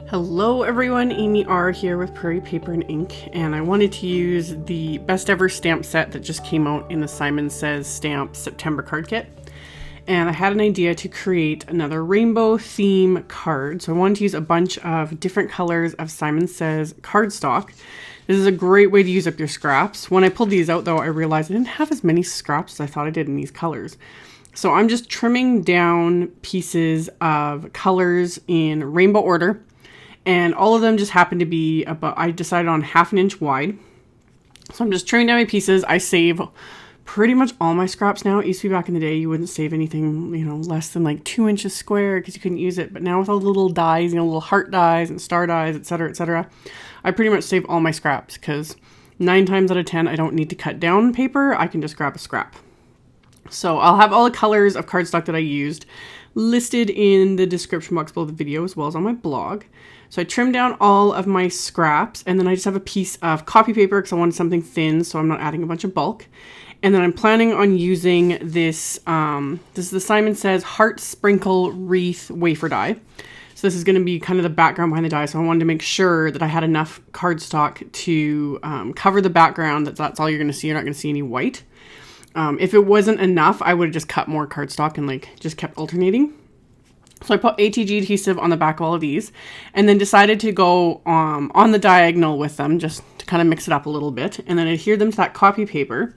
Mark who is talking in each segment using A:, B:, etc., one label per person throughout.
A: Hello everyone, AmyR here with Prairie Paper and Ink, and I wanted to use the best ever stamp set that just came out in the Simon Says Stamp September card kit. And I had an idea to create another rainbow theme card. So I wanted to use a bunch of different colors of Simon Says cardstock. This is a great way to use up your scraps. When I pulled these out though, I realized I didn't have as many scraps as I thought I did in these colors. So I'm just trimming down pieces of colors in rainbow order. And all of them just happen to be about, I decided on 1/2 inch wide. So I'm just trimming down my pieces. I save pretty much all my scraps now. It used to be back in the day, you wouldn't save anything, less than like 2 inches square because you couldn't use it. But now with all the little dies, little heart dies and star dies, etc., I pretty much save all my scraps because 9 times out of 10, I don't need to cut down paper. I can just grab a scrap. So I'll have all the colors of cardstock that I used listed in the description box below the video as well as on my blog. So I trimmed down all of my scraps, and then I just have a piece of copy paper because I wanted something thin so I'm not adding a bunch of bulk. And then I'm planning on using this, this is the Simon Says Heart Sprinkle Wreath Wafer die. So this is going to be kind of the background behind the die, so I wanted to make sure that I had enough cardstock to cover the background, that's all you're going to see. You're not going to see any white. If it wasn't enough, I would have just cut more cardstock and just kept alternating. So I put ATG adhesive on the back of all of these and then decided to go on the diagonal with them just to kind of mix it up a little bit and then adhere them to that copy paper.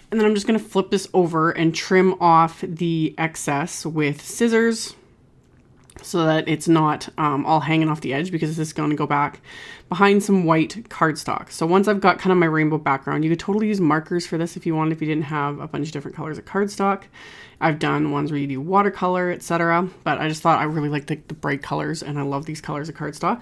A: And then I'm just going to flip this over and trim off the excess with scissors so that it's not all hanging off the edge because this is going to go back behind some white cardstock. So once I've got kind of my rainbow background, you could totally use markers for this if you wanted, if you didn't have a bunch of different colors of cardstock. I've done ones where you do watercolor, etc. But I just thought I really like the bright colors and I love these colors of cardstock.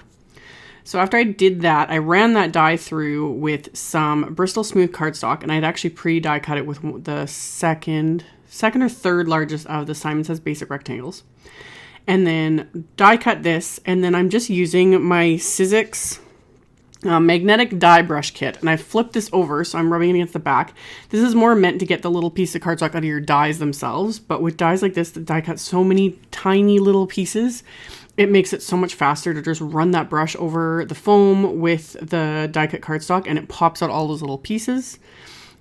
A: So after I did that, I ran that die through with some Bristol smooth cardstock, and I had actually pre-die cut it with the second or third largest of the Simon Says basic rectangles. And then die cut this, and then I'm just using my sizzix magnetic die brush kit, and I flipped this over so I'm rubbing it against the back. This is more meant to get the little piece of cardstock out of your dies themselves, but with dies like this, the die cut so many tiny little pieces, it makes it so much faster to just run that brush over the foam with the die cut cardstock and it pops out all those little pieces.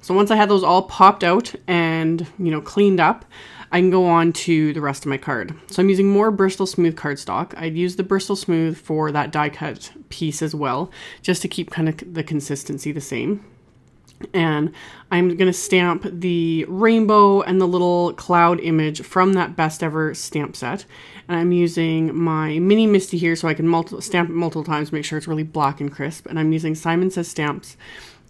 A: So once I had those all popped out and cleaned up, I can go on to the rest of my card. So I'm using more Bristol Smooth cardstock. I'd use the Bristol Smooth for that die cut piece as well, just to keep kind of the consistency the same. And I'm going to stamp the rainbow and the little cloud image from that best ever stamp set. And I'm using my mini MISTI here so I can stamp it multiple times, make sure it's really black and crisp. And I'm using Simon Says Stamps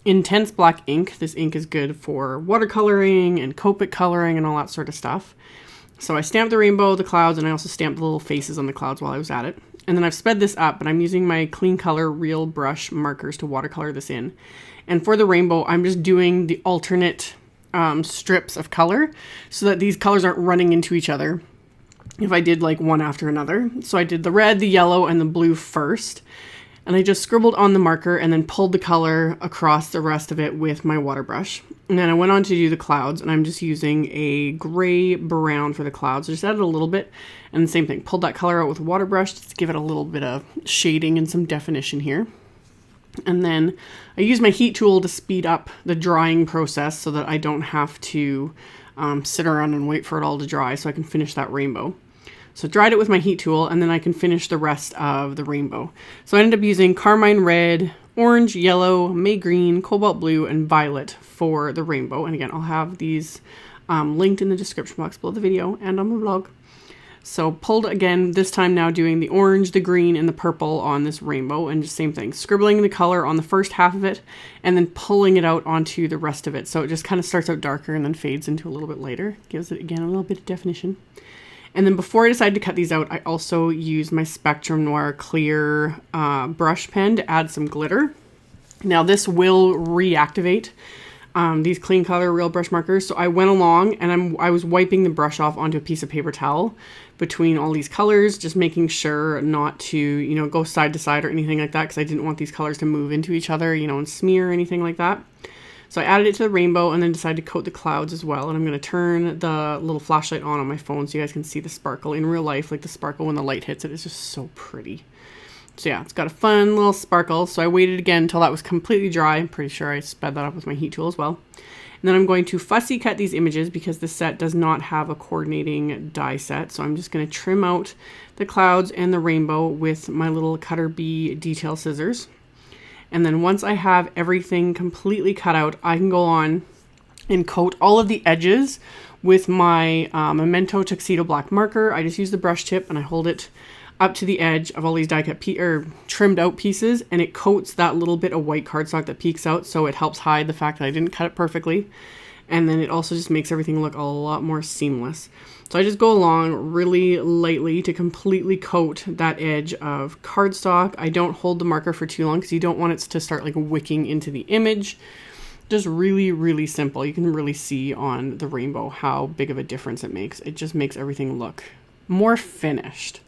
A: Intense Black ink. This ink is good for watercoloring and Copic coloring and all that sort of stuff. So I stamped the rainbow, the clouds, and I also stamped the little faces on the clouds while I was at it. And then I've sped this up, but I'm using my Clean Color Real Brush markers to watercolor this in. And for the rainbow, I'm just doing the alternate strips of color so that these colors aren't running into each other if I did like one after another. So I did the red, the yellow, and the blue first. And I just scribbled on the marker and then pulled the color across the rest of it with my water brush. And then I went on to do the clouds, and I'm just using a gray brown for the clouds. I just added a little bit, and the same thing. Pulled that color out with a water brush just to give it a little bit of shading and some definition here. And then I use my heat tool to speed up the drying process so that I don't have to sit around and wait for it all to dry so I can finish that rainbow. So dried it with my heat tool, and then I can finish the rest of the rainbow. So I ended up using Carmine red, orange, yellow, May green, cobalt blue, and violet for the rainbow. And again, I'll have these linked in the description box below the video and on my blog. So pulled again, this time now doing the orange, the green, and the purple on this rainbow, and just same thing, scribbling the color on the first half of it, and then pulling it out onto the rest of it. So it just kind of starts out darker and then fades into a little bit later. Gives it, again, a little bit of definition. And then before I decided to cut these out, I also used my Spectrum Noir clear brush pen to add some glitter. Now this will reactivate these Clean Color Real Brush markers. So I went along and I was wiping the brush off onto a piece of paper towel between all these colors, just making sure not to, go side to side or anything like that, because I didn't want these colors to move into each other, and smear or anything like that. So I added it to the rainbow and then decided to coat the clouds as well. And I'm going to turn the little flashlight on my phone so you guys can see the sparkle in real life, like the sparkle when the light hits it. It's just so pretty. So yeah, it's got a fun little sparkle. So I waited again until that was completely dry. I'm pretty sure I sped that up with my heat tool as well. And then I'm going to fussy cut these images because this set does not have a coordinating die set. So I'm just going to trim out the clouds and the rainbow with my little Cutter Bee detail scissors. And then once I have everything completely cut out, I can go on and coat all of the edges with my Memento Tuxedo black marker. I just use the brush tip and I hold it up to the edge of all these die cut trimmed out pieces, and it coats that little bit of white cardstock that peeks out, so it helps hide the fact that I didn't cut it perfectly. And then it also just makes everything look a lot more seamless. So I just go along really lightly to completely coat that edge of cardstock. I don't hold the marker for too long because you don't want it to start like wicking into the image. Just really, really simple. You can really see on the rainbow how big of a difference it makes. It just makes everything look more finished.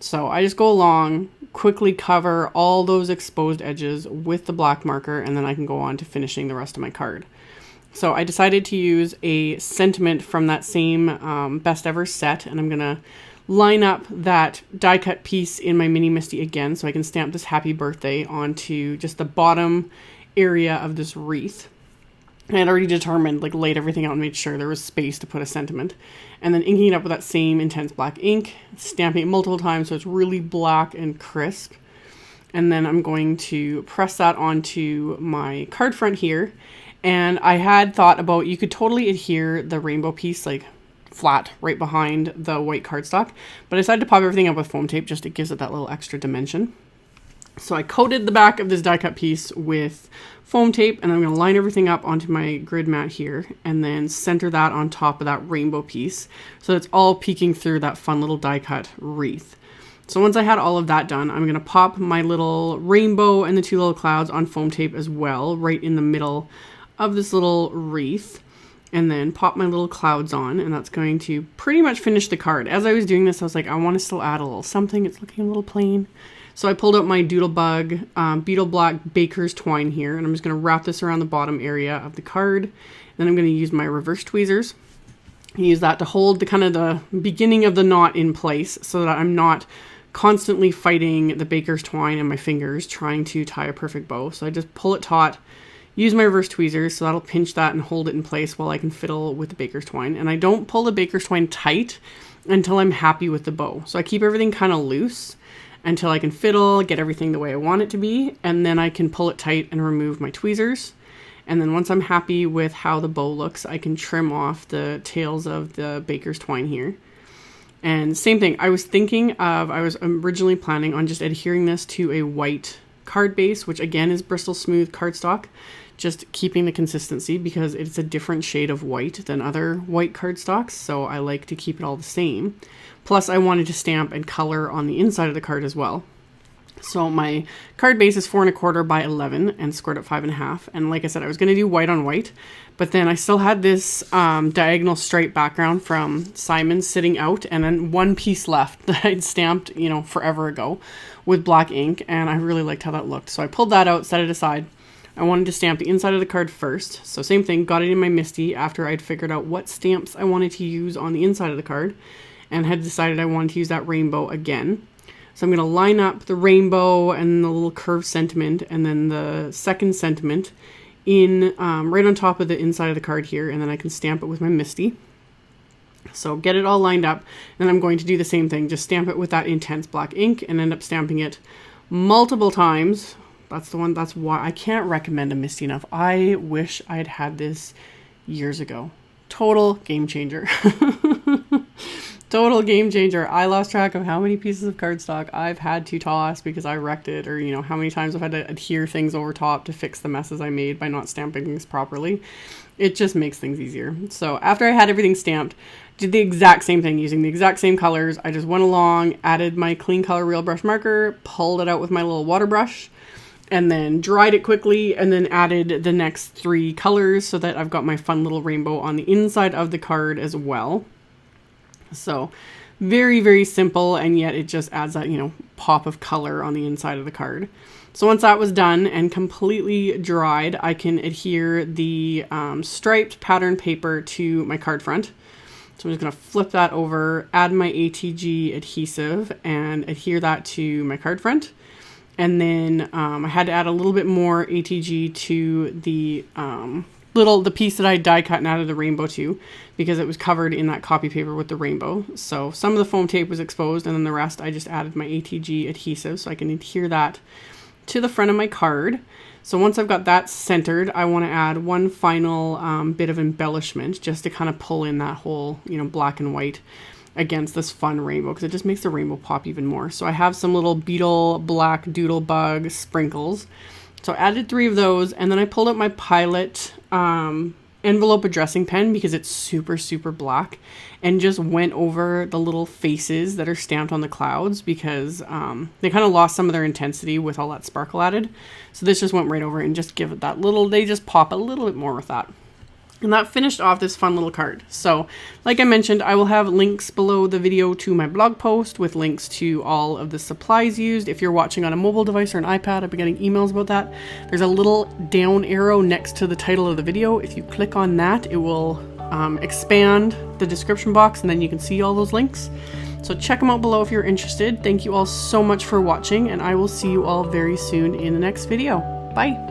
A: So I just go along, quickly cover all those exposed edges with the black marker, and then I can go on to finishing the rest of my card. So I decided to use a sentiment from that same best ever set, and I'm going to line up that die cut piece in my mini MISTI again so I can stamp this happy birthday onto just the bottom area of this wreath. I had already determined, like laid everything out and made sure there was space to put a sentiment. And then inking it up with that same intense black ink, stamping it multiple times so it's really black and crisp. And then I'm going to press that onto my card front here. And I had thought about, you could totally adhere the rainbow piece like flat right behind the white cardstock. But I decided to pop everything up with foam tape, just it gives it that little extra dimension. So I coated the back of this die cut piece with foam tape, and I'm going to line everything up onto my grid mat here and then center that on top of that rainbow piece so it's all peeking through that fun little die cut wreath. So once I had all of that done, I'm going to pop my little rainbow and the two little clouds on foam tape as well, right in the middle of this little wreath, and then pop my little clouds on, and that's going to pretty much finish the card. As I was doing this, I was like, I want to still add a little something. It's looking a little plain. So I pulled out my Doodlebug Beetle Black Baker's Twine here, and I'm just going to wrap this around the bottom area of the card. Then I'm going to use my reverse tweezers. Use that to hold the kind of the beginning of the knot in place so that I'm not constantly fighting the baker's twine in my fingers trying to tie a perfect bow. So I just pull it taut, use my reverse tweezers, so that'll pinch that and hold it in place while I can fiddle with the baker's twine. And I don't pull the baker's twine tight until I'm happy with the bow. So I keep everything kind of loose until I can fiddle, get everything the way I want it to be, and then I can pull it tight and remove my tweezers. And then once I'm happy with how the bow looks, I can trim off the tails of the baker's twine here. And same thing, I was originally planning on just adhering this to a white card base, which again is Bristol Smooth cardstock, just keeping the consistency because it's a different shade of white than other white cardstocks, so I like to keep it all the same. Plus I wanted to stamp and color on the inside of the card as well. So my card base is 4 1/4 by 11 and scored at 5 1/2. And like I said, I was going to do white on white, but then I still had this diagonal stripe background from Simon sitting out, and then one piece left that I'd stamped, forever ago with black ink, and I really liked how that looked. So I pulled that out, set it aside. I wanted to stamp the inside of the card first. So same thing, got it in my MISTI after I'd figured out what stamps I wanted to use on the inside of the card, and had decided I wanted to use that rainbow again. So I'm going to line up the rainbow and the little curved sentiment and then the second sentiment in right on top of the inside of the card here, and then I can stamp it with my MISTI. So get it all lined up, and I'm going to do the same thing, just stamp it with that intense black ink and end up stamping it multiple times. That's why I can't recommend a MISTI enough. I wish I had had this years ago. Total game changer. Total game changer. I lost track of how many pieces of cardstock I've had to toss because I wrecked it, or how many times I've had to adhere things over top to fix the messes I made by not stamping things properly. It just makes things easier. So after I had everything stamped, did the exact same thing using the exact same colors. I just went along, added my clean color real brush marker, pulled it out with my little water brush, and then dried it quickly, and then added the next 3 colors so that I've got my fun little rainbow on the inside of the card as well. So very, very simple, and yet it just adds that, pop of color on the inside of the card. So once that was done and completely dried, I can adhere the striped pattern paper to my card front. So I'm just going to flip that over, add my ATG adhesive, and adhere that to my card front. And then I had to add a little bit more ATG to the the piece that I die cut and added the rainbow to, because it was covered in that copy paper with the rainbow. So some of the foam tape was exposed, and then the rest I just added my ATG adhesive so I can adhere that to the front of my card. So once I've got that centered, I want to add one final bit of embellishment just to kind of pull in that whole, black and white against this fun rainbow, because it just makes the rainbow pop even more. So I have some little beetle black doodle bug sprinkles. So I added 3 of those, and then I pulled out my Pilot envelope addressing pen because it's super, super black, and just went over the little faces that are stamped on the clouds, because they kind of lost some of their intensity with all that sparkle added. So this just went right over and just give it that little, they just pop a little bit more with that. And that finished off this fun little card. So like I mentioned, I will have links below the video to my blog post with links to all of the supplies used. If you're watching on a mobile device or an iPad, I've been getting emails about that. There's a little down arrow next to the title of the video. If you click on that, it will expand the description box, and then you can see all those links. So check them out below if you're interested. Thank you all so much for watching, and I will see you all very soon in the next video. Bye!